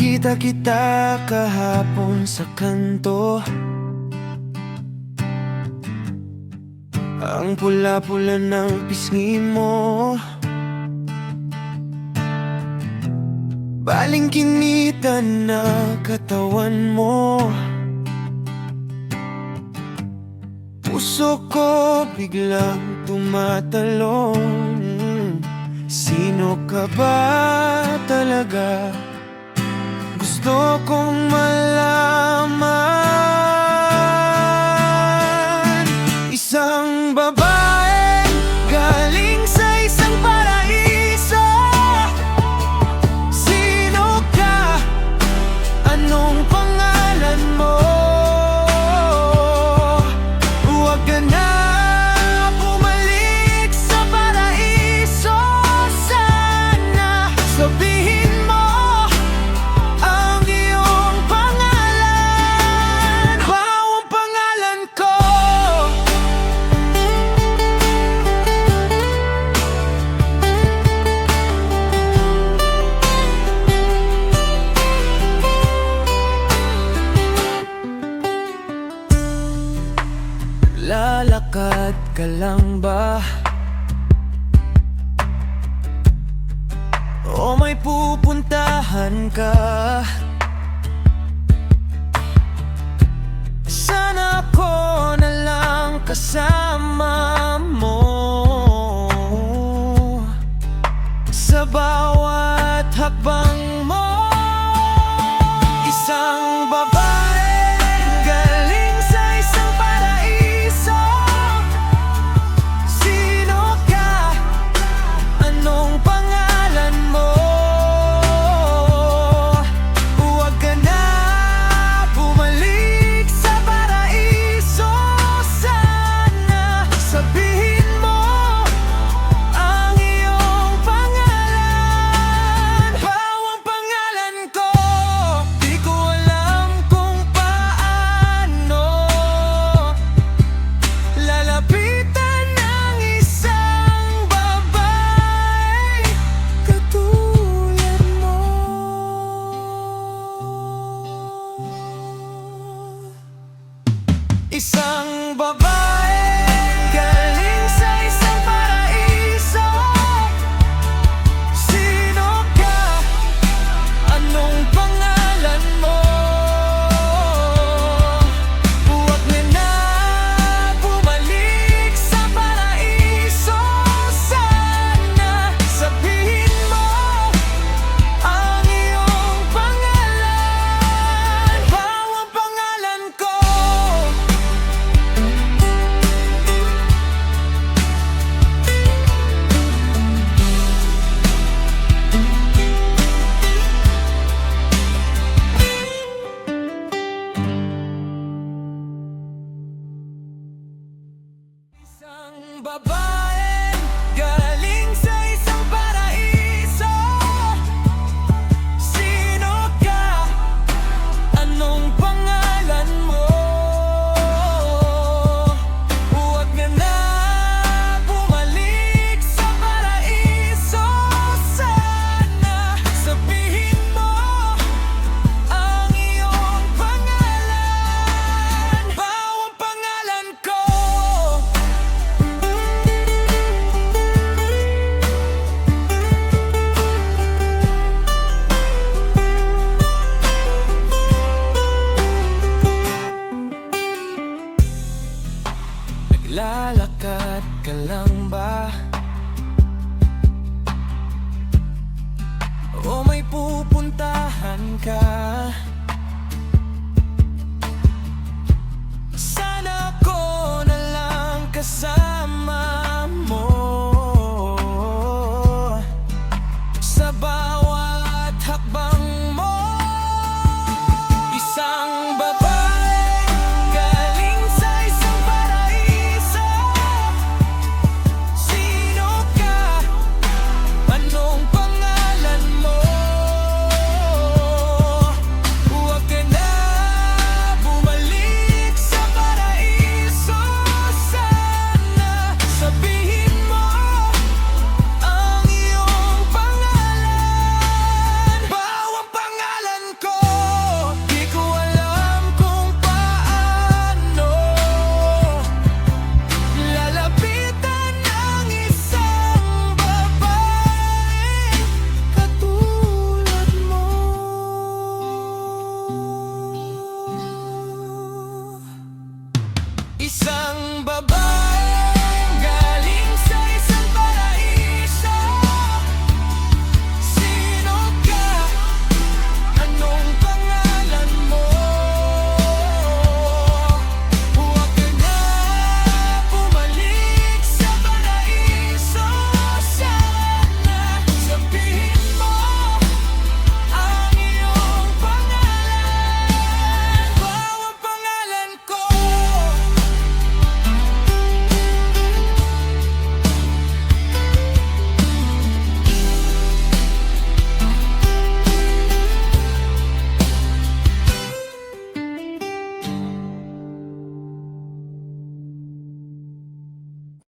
Nakita kita kahapon sa kanto. Ang pula-pula ng pisngi mo, balingkinitan na katawan mo. Puso ko biglang tumatalong. Sino ka ba talaga? Gusto kong malaman. Isang babae galing sa isang paraiso. Sino ka? Anong pangalan mo? Huwag ka na bumalik sa paraiso. Sana sabihin mo ang iyong pangalan. Bawang pangalan ko. Lalakad ka lang ba? O may pupuntahan ka? Sana ako na lang kasama mo sa bawat hakbang mo. Isang babae galing sa isang paraiso. Sino ka? Anong pangalan mo? Huwag ka na bumalik sa paraiso. Sana sabihin mo ang iyong pangalan. Bawang pangalan ko. Di ko alam kung paano lalapitan ng isang babae katulad mo. Isang babae galing sa isang paraiso. Sino ka? Anong pangalan mo? Huwag ka na bumalik sa paraiso. Sana sabihin mo ang iyong pangalan. Bawang pangalan ko. Isang babae galing sa isang paraiso. Sino ka? Anong pangalan mo? Huwag ka na bumalik sa paraiso. Sana sabihin mo ang iyong pangalan. Bawang pangalan ko. Naglalakad ka lang ba? O may pupuntahan ka?